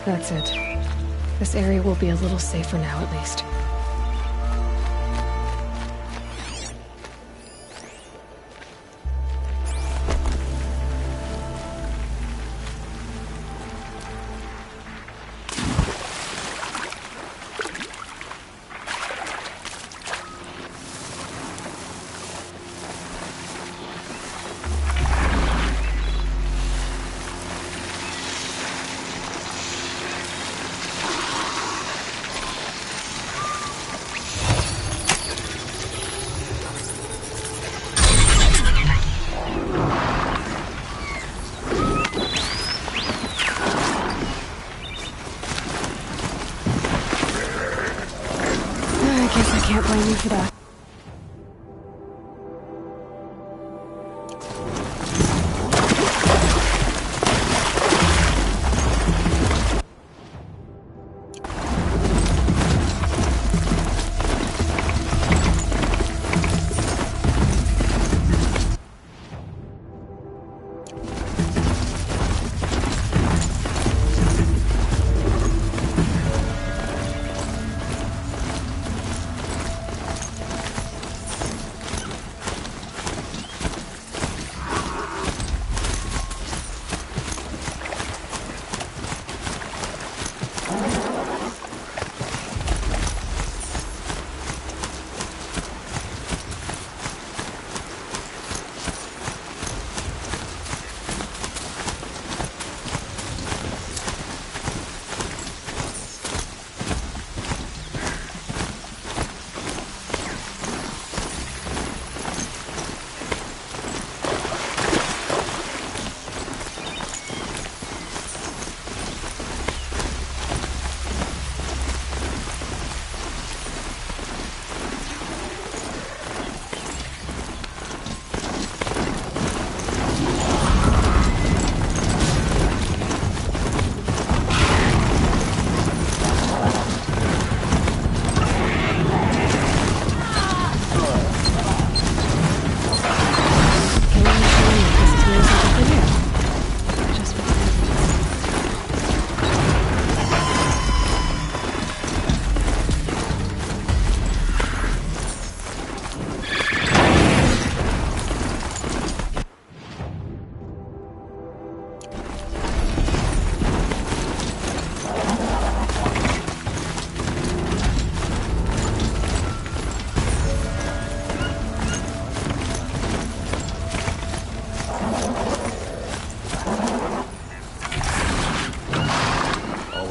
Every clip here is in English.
That's it. This area will be a little safer now, at least. Can't blame you for that.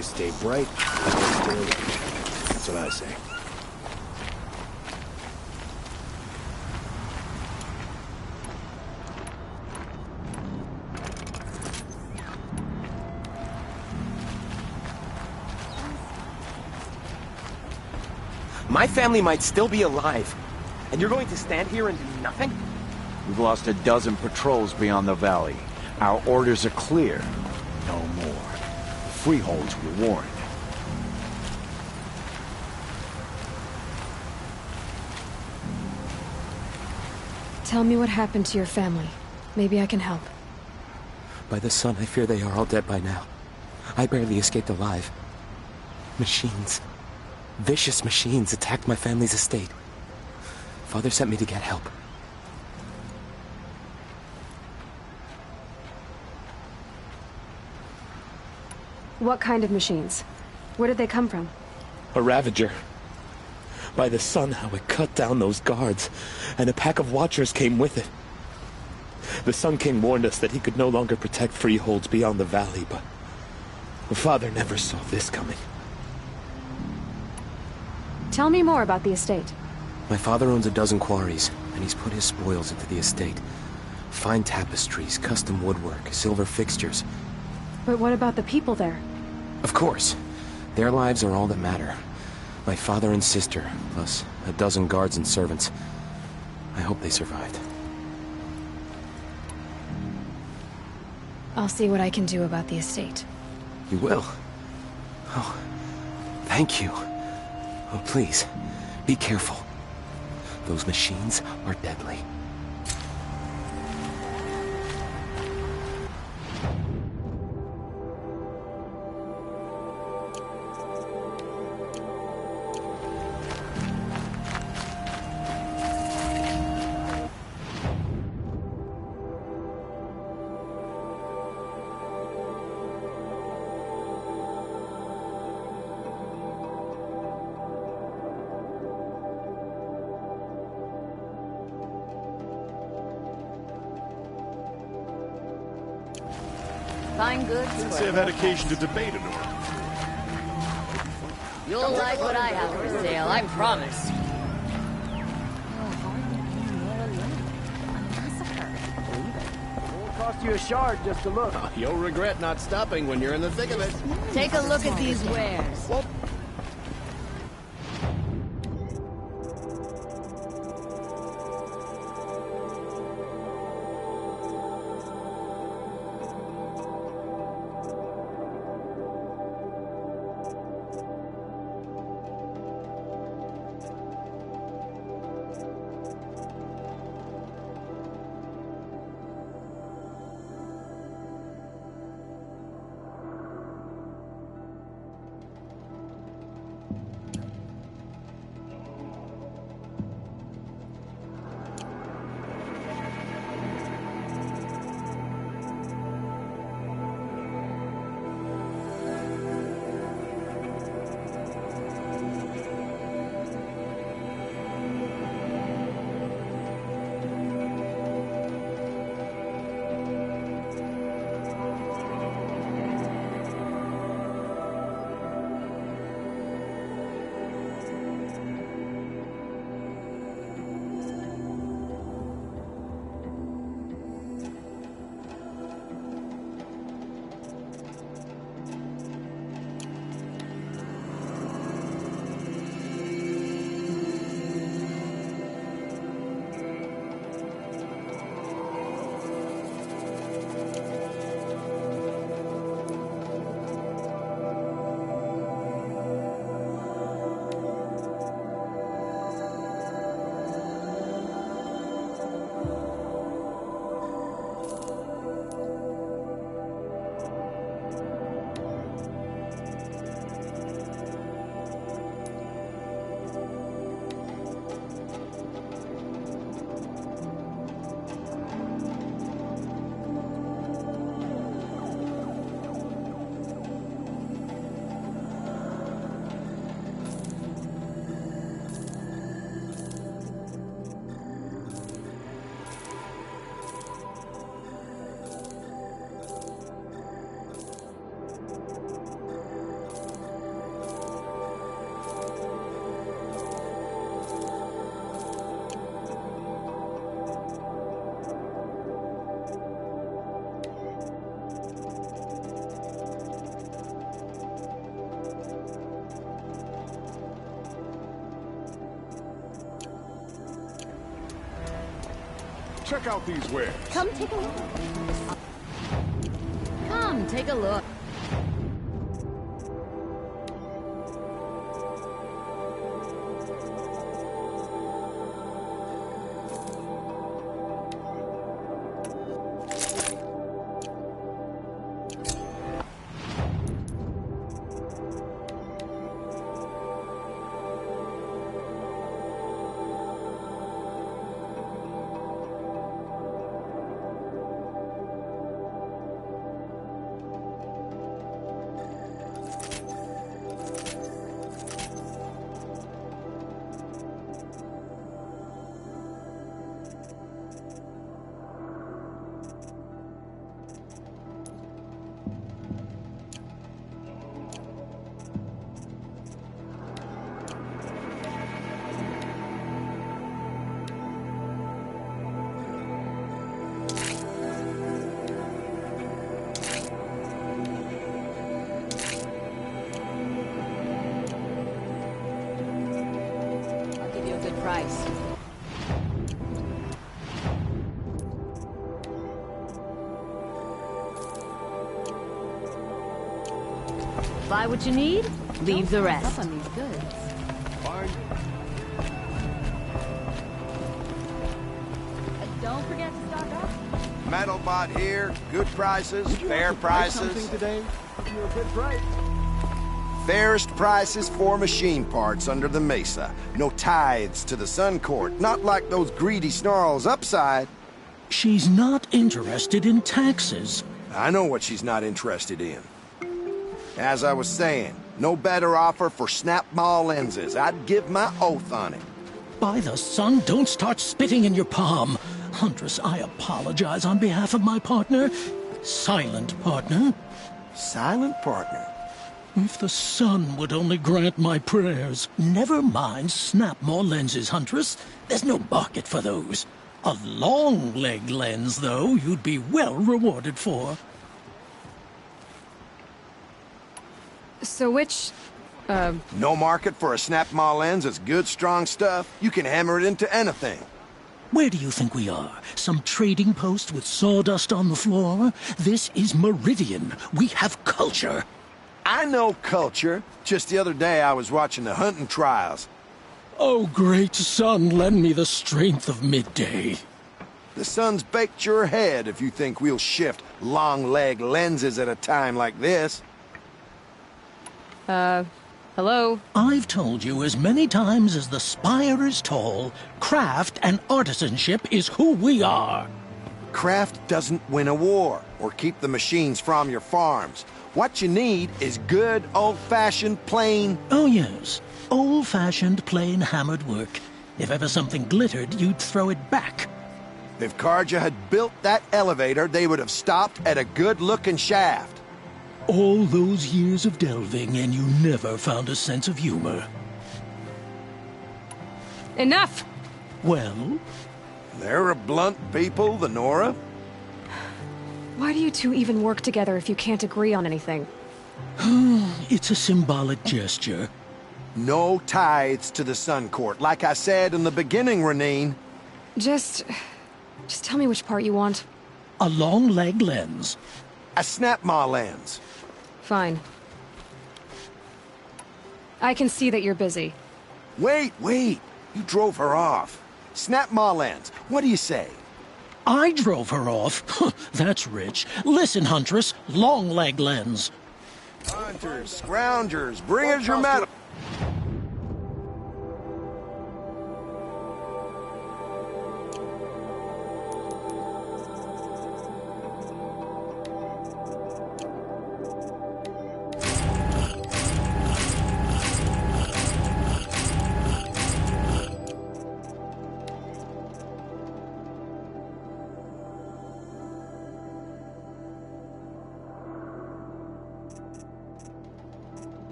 Stay bright, stay awake. That's what I say. My family might still be alive, and you're going to stand here and do nothing? We've lost a dozen patrols beyond the valley. Our orders are clear. No more. Freeholds were warned. Tell me what happened to your family. Maybe I can help. By the sun, I fear they are all dead by now. I barely escaped alive. Machines. Vicious machines attacked my family's estate. Father sent me to get help. What kind of machines? Where did they come from? A Ravager. By the sun, how it cut down those guards, and a pack of Watchers came with it. The Sun King warned us that he could no longer protect freeholds beyond the valley, but Father never saw this coming. Tell me more about the estate. My father owns a dozen quarries, and he's put his spoils into the estate. Fine tapestries, custom woodwork, silver fixtures. But what about the people there? Of course. Their lives are all that matter. My father and sister, plus a dozen guards and servants. I hope they survived. I'll see what I can do about the estate. You will? Oh, thank you. Oh, please, be careful. Those machines are deadly. Fine goods Can't for say I've had occasion to debate an order. You'll like what I have for sale, I promise. Won't cost you a shard just to look. You'll regret not stopping when you're in the thick of it. Take a look at these wares. Check out these wares. Come take a look. Come take a look. Price. Buy what you need, leave the rest. Up on these goods. Fine. Don't forget to stock up. Metalbot here, good prices, fair Buy prices. something today? You're a good price. Fairest prices for machine parts under the mesa. No tithes to the Sun Court, not like those greedy snarls upside. She's not interested in taxes. I know what she's not interested in. As I was saying, no better offer for snap-ball lenses. I'd give my oath on it. By the sun, don't start spitting in your palm. Huntress, I apologize on behalf of my partner. silent partner. Silent partner. If the sun would only grant my prayers. Never mind snap-more lenses, Huntress. There's no market for those. A long-leg lens, though, you'd be well rewarded for. So which... No market for a snap-maw lens that's good, strong stuff. You can hammer it into anything. Where do you think we are? Some trading post with sawdust on the floor? This is Meridian. We have culture. I know culture. Just the other day I was watching the hunting trials. Oh, great sun, lend me the strength of midday. The sun's baked your head if you think we'll shift long-leg lenses at a time like this. hello? I've told you as many times as the spire is tall, craft and artisanship is who we are. Craft doesn't win a war or keep the machines from your farms. What you need is good, old-fashioned, plain... Oh, yes. Old-fashioned, plain hammered work. If ever something glittered, you'd throw it back. If Carja had built that elevator, they would have stopped at a good-looking shaft. All those years of delving, and you never found a sense of humor. Enough! Well? They're a blunt people, the Nora. Why do you two even work together if you can't agree on anything? It's a symbolic gesture. No tithes to the Sun Court. Like I said in the beginning, Renine. Just tell me which part you want. A long-leg lens. A snap-maw lens. Fine. I can see that you're busy. Wait. You drove her off. Snap-maw lens. What do you say? I drove her off. That's rich. Listen, Huntress. Long-leg lens. Hunters, scroungers, bring us your medal.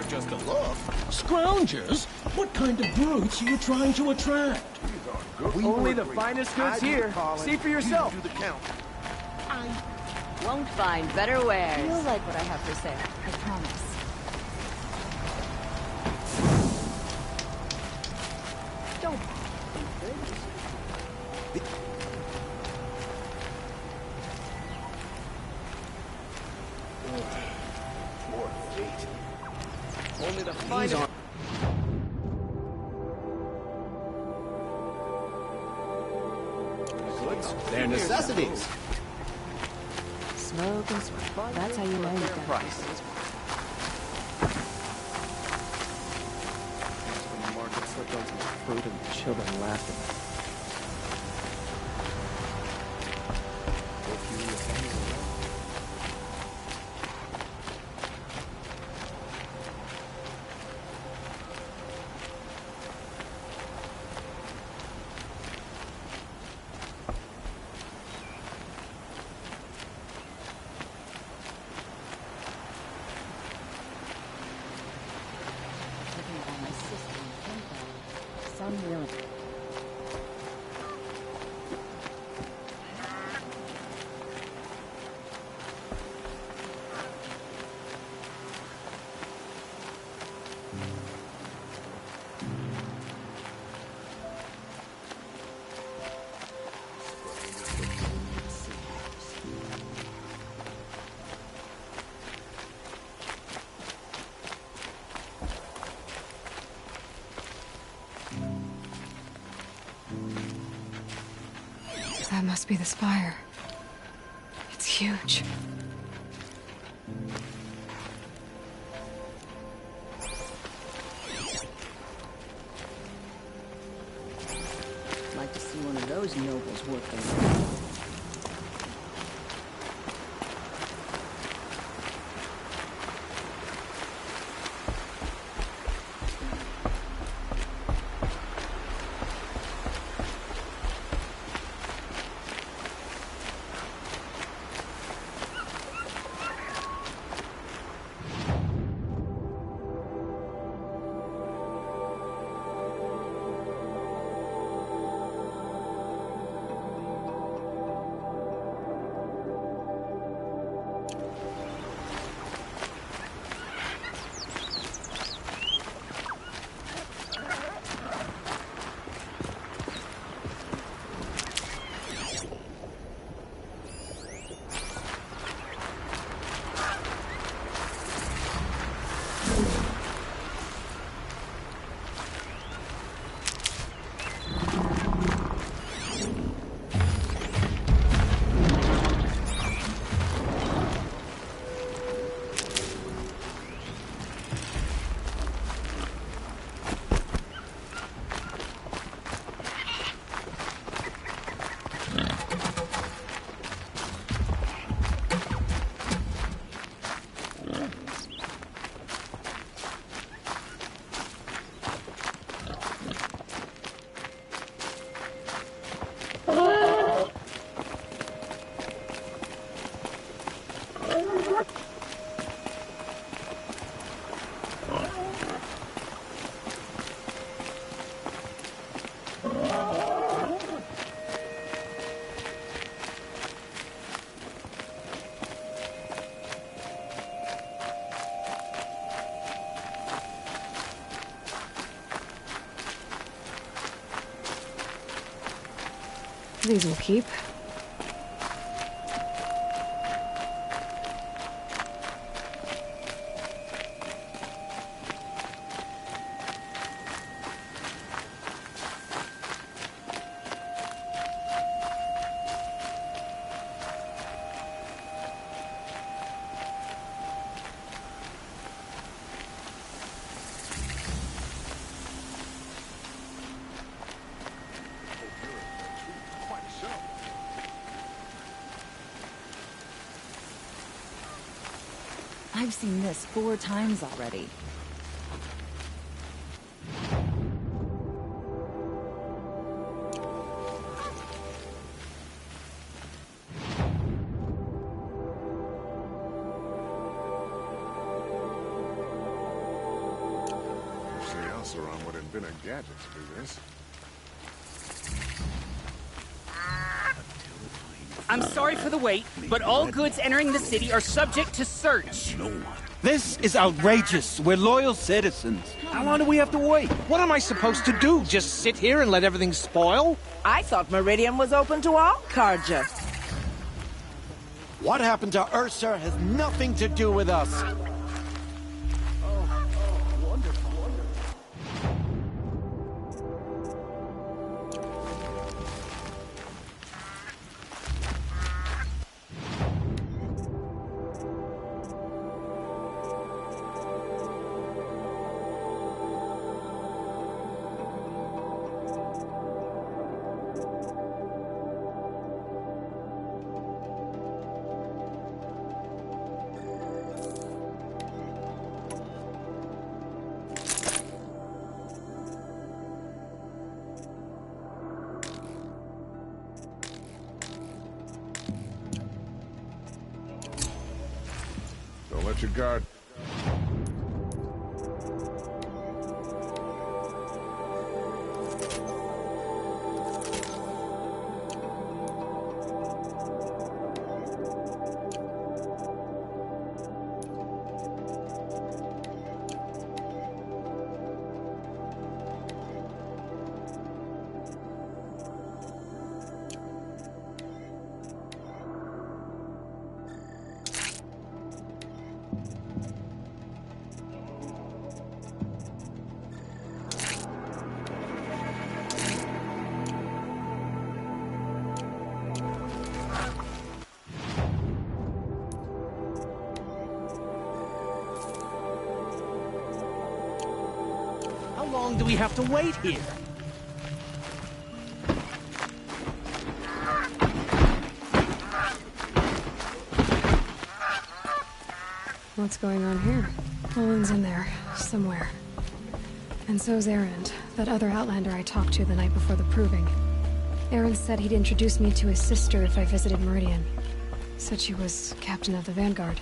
Just a look. Scroungers? What kind of brutes are you trying to attract? Only the finest goods here. See for yourself. Do the count. Won't find better wares. You'll like what I have to say, I promise. Don't. Poor feet. Only the finest. They're necessities. Smoke and smoke. That's how you know you've got Price. When the market slipped on some fruit and the children laughed at me. Some will. That must be the spire. It's huge. Like to see one of those nobles working. These will keep. I've seen this 4 times already. Oseram would invent a gadget to do this. I'm sorry for the wait, but all goods entering the city are subject to search. This is outrageous. We're loyal citizens. How long do we have to wait? What am I supposed to do? Just sit here and let everything spoil? I thought Meridian was open to all Carja. What happened to Ursa has nothing to do with us. Don't let your guard... How long do we have to wait here? What's going on here? Owen's in there, somewhere. And so's Erend, that other Outlander I talked to the night before the proving. Erend said he'd introduce me to his sister if I visited Meridian. Said she was captain of the Vanguard.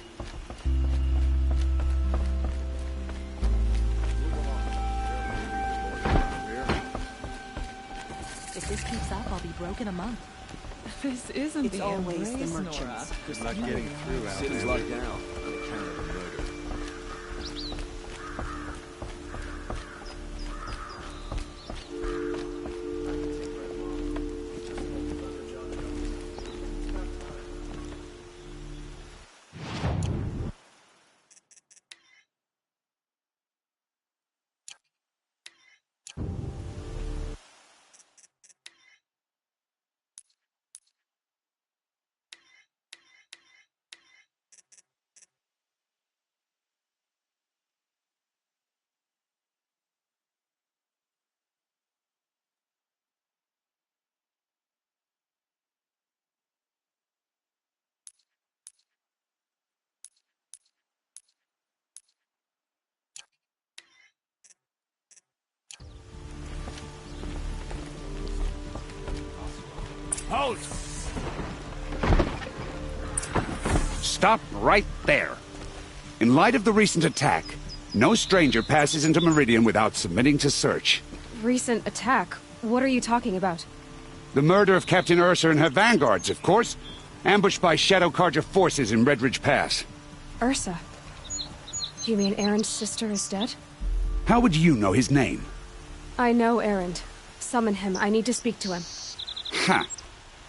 If this keeps up, I'll be broke in a month. This isn't It's the always the embrace, merchants. Nora. Just not getting through out City's there. locked down on account of the murder. Halt! Stop right there. In light of the recent attack, no stranger passes into Meridian without submitting to search. Recent attack? What are you talking about? The murder of Captain Ursa and her vanguards, of course. Ambushed by Shadow Carja forces in Redridge Pass. Ursa? You mean Erend's sister is dead? How would you know his name? I know Erend. Summon him. I need to speak to him. Ha!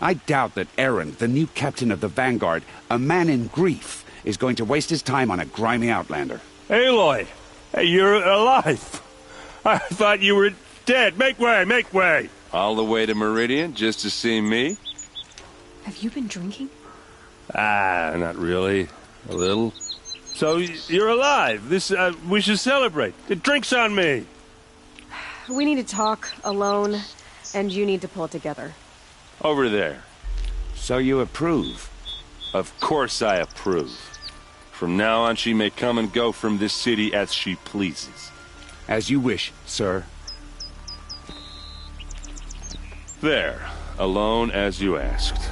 I doubt that Erend, the new captain of the Vanguard, a man in grief, is going to waste his time on a grimy outlander. Aloy! Hey, you're alive! I thought you were dead. Make way, make way! All the way to Meridian just to see me? Have you been drinking? Not really. A little. So, you're alive. We should celebrate. The drink's on me. We need to talk, alone, and you need to pull it together. Over there. So you approve? Of course I approve. From now on, she may come and go from this city as she pleases. As you wish, sir. There. Alone as you asked.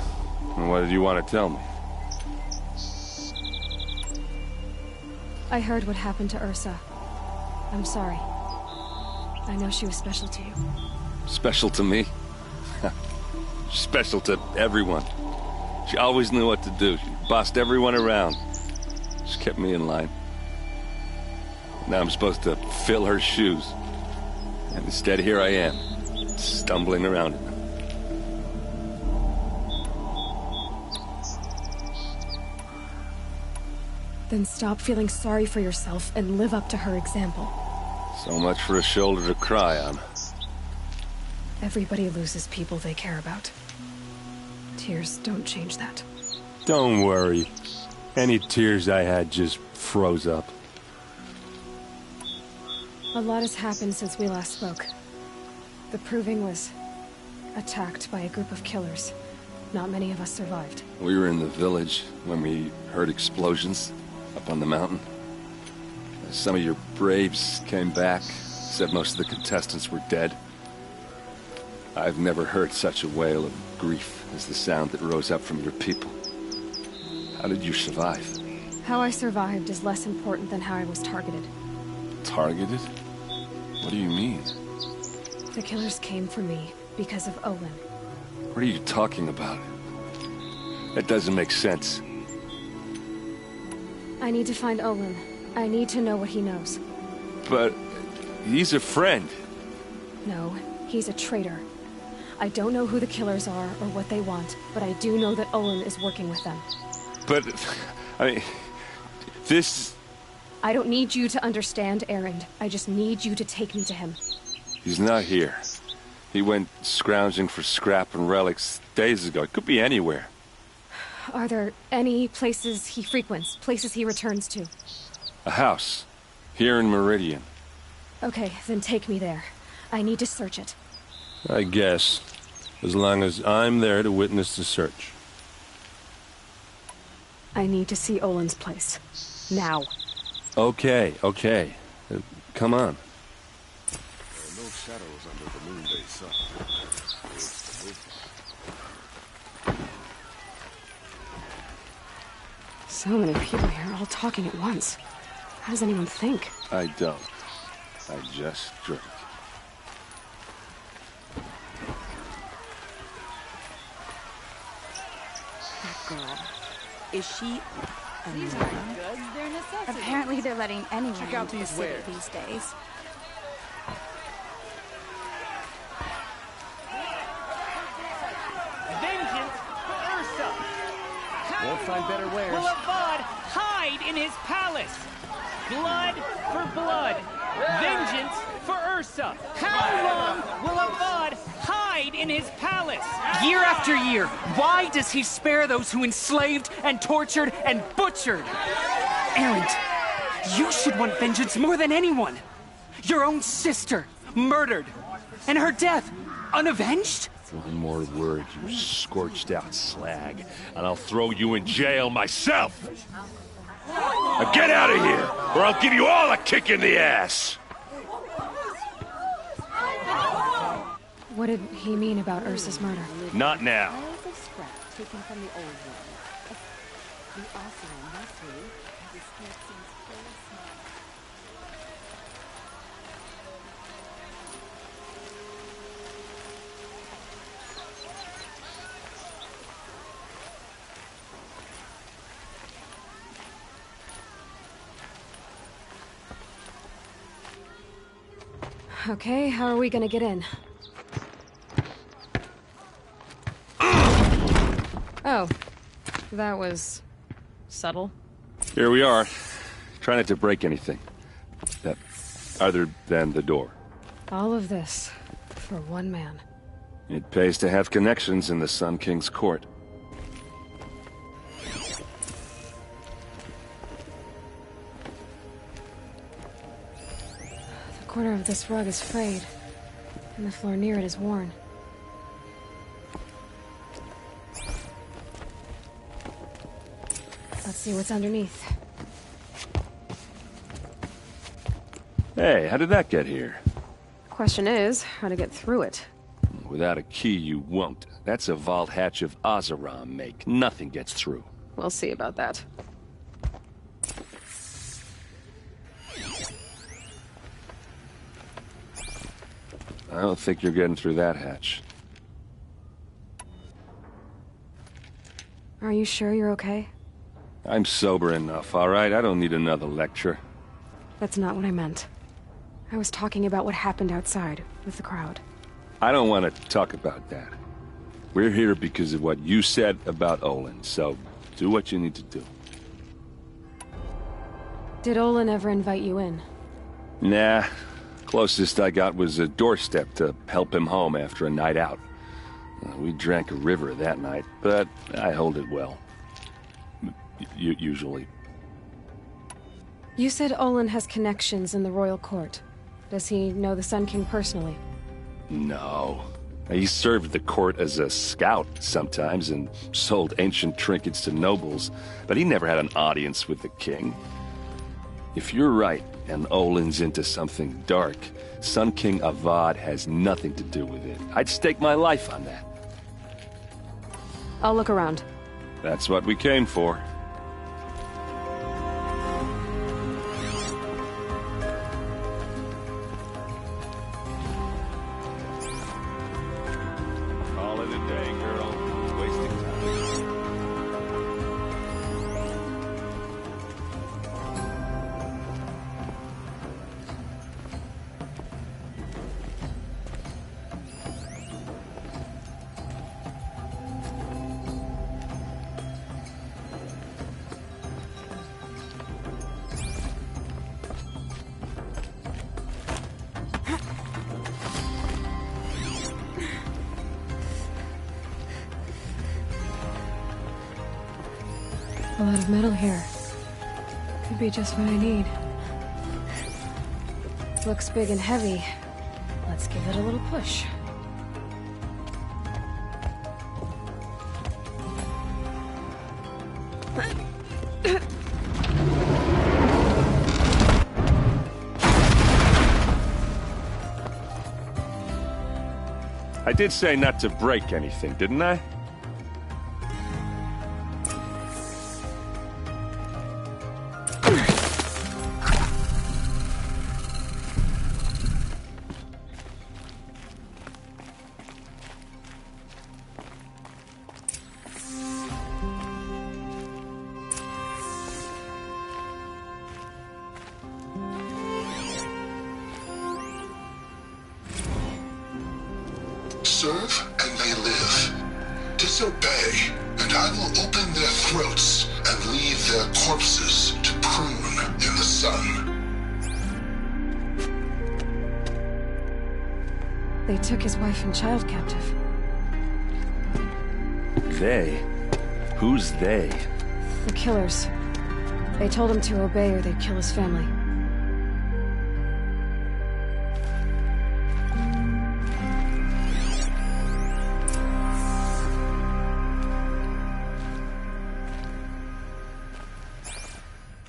And what did you want to tell me? I heard what happened to Ursa. I'm sorry. I know she was special to you. Special to me? Special to everyone. She always knew what to do. She bossed everyone around. She kept me in line. Now I'm supposed to fill her shoes. And instead, here I am, stumbling around in them. Then stop feeling sorry for yourself and live up to her example. So much for a shoulder to cry on. Everybody loses people they care about. Tears don't change that. Don't worry. Any tears I had just froze up. A lot has happened since we last spoke. The Proving was attacked by a group of killers. Not many of us survived. We were in the village when we heard explosions up on the mountain. Some of your braves came back, said most of the contestants were dead. I've never heard such a wail of grief as the sound that rose up from your people. How did you survive? How I survived is less important than how I was targeted. Targeted? What do you mean? The killers came for me because of Olin. What are you talking about? That doesn't make sense. I need to find Olin. I need to know what he knows. But he's a friend. No, he's a traitor. I don't know who the killers are or what they want, but I do know that Olin is working with them. But, I mean, this... I don't need you to understand, Erend. I just need you to take me to him. He's not here. He went scrounging for scrap and relics days ago. It could be anywhere. Are there any places he frequents, places he returns to? A house. Here in Meridian. Okay, then take me there. I need to search it. I guess. As long as I'm there to witness the search. I need to see Olin's place. Now. Okay. Come on. There are no shadows under the noonday sun. So many people here, all talking at once. How does anyone think? I don't. I just drink. That girl. Is she... These aren't goods, they're necessities. Apparently they're letting anyone Check out into the these city wares. these days. Vengeance for Ursa! Won't find better wares. Will Avad hide in his palace? Blood for blood. Vengeance for Ursa. How long will Avad hide in his palace? Year after year, why does he spare those who enslaved and tortured and butchered? Erend, you should want vengeance more than anyone. Your own sister, murdered. And her death, unavenged? One more word, you scorched out slag, and I'll throw you in jail myself! Now get out of here, or I'll give you all a kick in the ass! What did he mean about Ursa's murder? Not now. Piles of scrap taken from the old one. The Oseram Nursery has escaped since very small. Okay, how are we gonna get in? Oh, that was subtle. Here we are. Try not to break anything. Other than the door. All of this for one man. It pays to have connections in the Sun King's court. The corner of this rug is frayed, and the floor near it is worn. Let's see what's underneath. Hey, how did that get here? Question is, how to get through it. Without a key, you won't. That's a vault hatch of Oseram make. Nothing gets through. We'll see about that. I don't think you're getting through that hatch. Are you sure you're okay? I'm sober enough, all right? I don't need another lecture. That's not what I meant. I was talking about what happened outside, with the crowd. I don't want to talk about that. We're here because of what you said about Olin, so do what you need to do. Did Olin ever invite you in? Nah. Closest I got was a doorstep to help him home after a night out. We drank a river that night, but I hold it well. Usually. You said Olin has connections in the royal court. Does he know the Sun King personally? No. He served the court as a scout sometimes and sold ancient trinkets to nobles, but he never had an audience with the king. If you're right, and Olin's into something dark, Sun King Avad has nothing to do with it. I'd stake my life on that. I'll look around. That's what we came for. Call it a day, girl. Wasting time. A lot of metal here. Could be just what I need. Looks big and heavy. Let's give it a little push. I did say not to break anything, didn't I? Serve and they live. Disobey, and I will open their throats and leave their corpses to prune in the sun. They took his wife and child captive. They? Who's they? The killers. They told him to obey or they'd kill his family.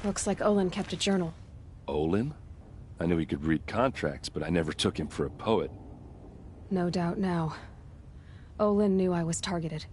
Looks like Olin kept a journal. Olin? I knew he could read contracts, but I never took him for a poet. No doubt now. Olin knew I was targeted.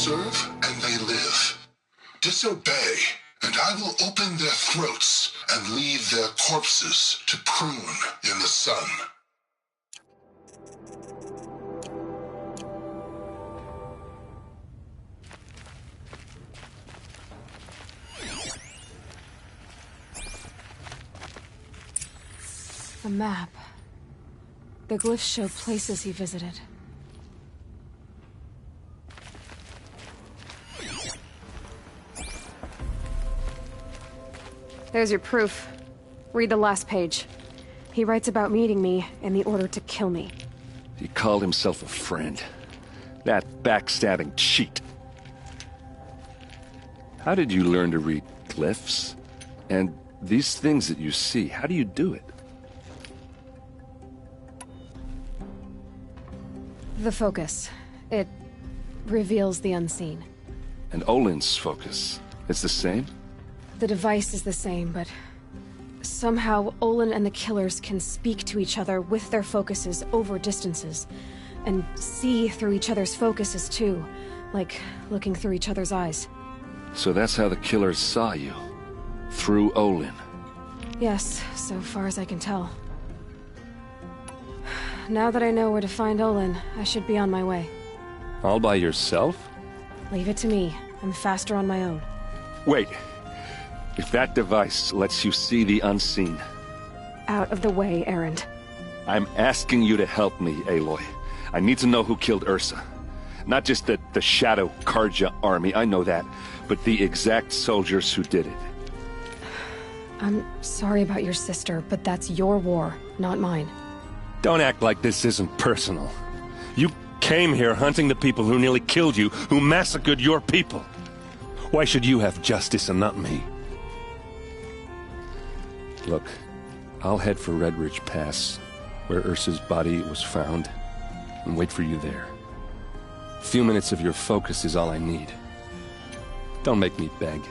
serve and they live. Disobey, and I will open their throats and leave their corpses to prune in the sun. The map. The glyphs show places he visited. There's your proof. Read the last page. He writes about meeting me in the order to kill me. He called himself a friend. That backstabbing cheat. How did you learn to read glyphs? And these things that you see, how do you do it? The focus. It reveals the unseen. And Olin's focus, it's the same? The device is the same, but somehow Olin and the killers can speak to each other with their focuses over distances, and see through each other's focuses too, like looking through each other's eyes. So that's how the killers saw you? Through Olin? Yes, so far as I can tell. Now that I know where to find Olin, I should be on my way. All by yourself? Leave it to me. I'm faster on my own. Wait. If that device lets you see the unseen... Out of the way, Erend. I'm asking you to help me, Aloy. I need to know who killed Ursa. Not just the Shadow Carja army, I know that, but the exact soldiers who did it. I'm sorry about your sister, but that's your war, not mine. Don't act like this isn't personal. You came here hunting the people who nearly killed you, who massacred your people. Why should you have justice and not me? Look, I'll head for Red Ridge Pass, where Ursa's body was found, and wait for you there. A few minutes of your focus is all I need. Don't make me beg.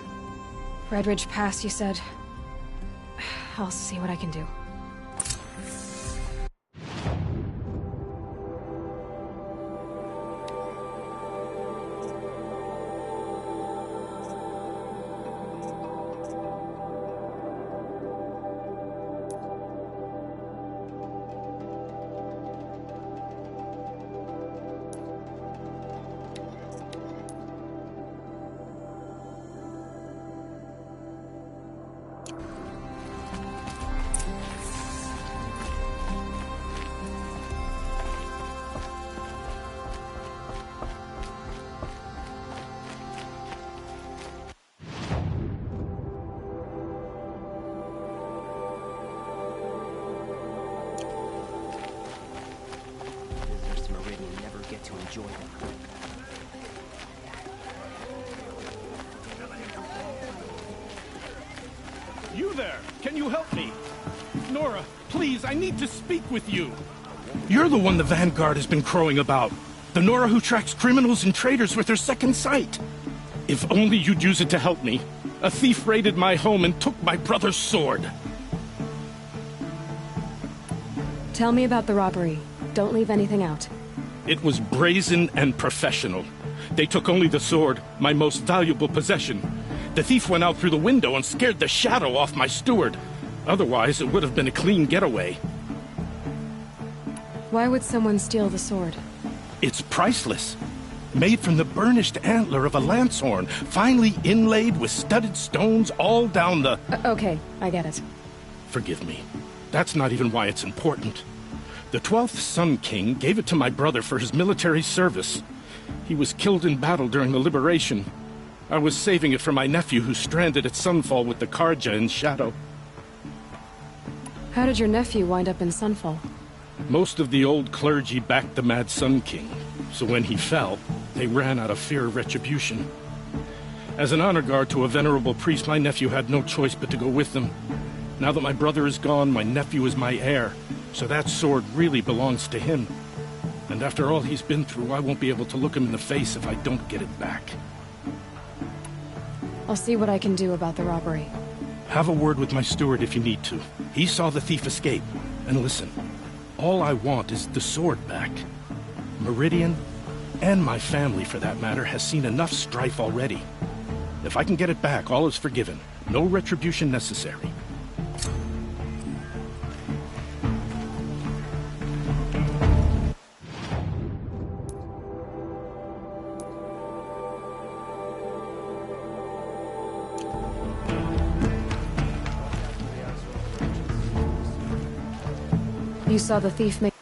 Red Ridge Pass, you said? I'll see what I can do. You there! Can you help me? Nora, please, I need to speak with you. You're the one the Vanguard has been crowing about. The Nora who tracks criminals and traitors with her second sight. If only you'd use it to help me. A thief raided my home and took my brother's sword. Tell me about the robbery. Don't leave anything out. It was brazen and professional. They took only the sword, my most valuable possession. The thief went out through the window and scared the shadow off my steward. Otherwise, it would have been a clean getaway. Why would someone steal the sword? It's priceless. Made from the burnished antler of a lancehorn, finely inlaid with studded stones all down the... Okay, I get it. Forgive me. That's not even why it's important. The 12th Sun King gave it to my brother for his military service. He was killed in battle during the Liberation. I was saving it for my nephew who's stranded at Sunfall with the Carja in Shadow. How did your nephew wind up in Sunfall? Most of the old clergy backed the Mad Sun King, so when he fell, they ran out of fear of retribution. As an honor guard to a venerable priest, my nephew had no choice but to go with them. Now that my brother is gone, my nephew is my heir, so that sword really belongs to him. And after all he's been through, I won't be able to look him in the face if I don't get it back. I'll see what I can do about the robbery. Have a word with my steward if you need to. He saw the thief escape. And listen, all I want is the sword back. Meridian, and my family for that matter, has seen enough strife already. If I can get it back, all is forgiven. No retribution necessary. You saw the thief make...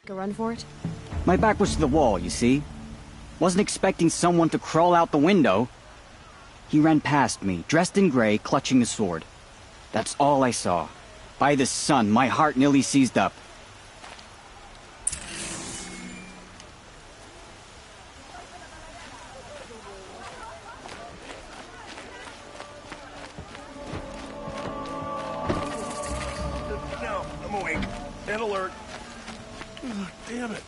A run for it? My back was to the wall, you see. Wasn't expecting someone to crawl out the window. He ran past me, dressed in gray, clutching a sword. That's all I saw. By the sun, my heart nearly seized up. No, I'm awake. And alert. Ugh, damn it.